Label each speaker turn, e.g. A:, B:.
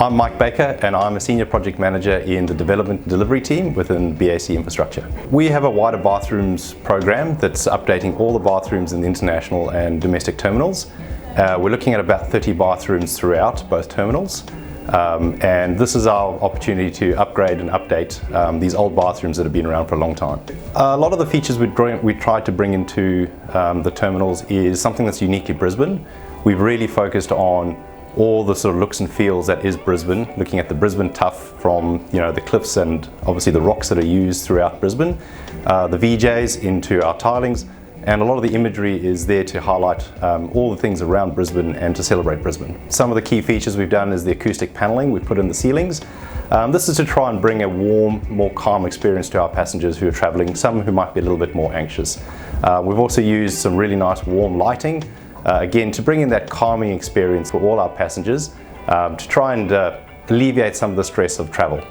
A: I'm Mike Baker and I'm a Senior Project Manager in the Development and Delivery team within BAC Infrastructure. We have a wider bathrooms program that's updating all the bathrooms in the international and domestic terminals. We're looking at about 30 bathrooms throughout both terminals. And this is our opportunity to upgrade and update these old bathrooms that have been around for a long time. A lot of the features we tried to bring into the terminals is something that's uniquely Brisbane. We've really focused on all the sort of looks and feels that is Brisbane, looking at the Brisbane tuff from the cliffs and obviously the rocks that are used throughout Brisbane, the VJs into our tilings, and a lot of the imagery is there to highlight all the things around Brisbane and to celebrate Brisbane. Some of the key features we've done is the acoustic paneling we've put in the ceilings. This is to try and bring a warm, more calm experience to our passengers who are travelling, some who might be a little bit more anxious. We've also used some really nice warm lighting, again to bring in that calming experience for all our passengers, to try and alleviate some of the stress of travel.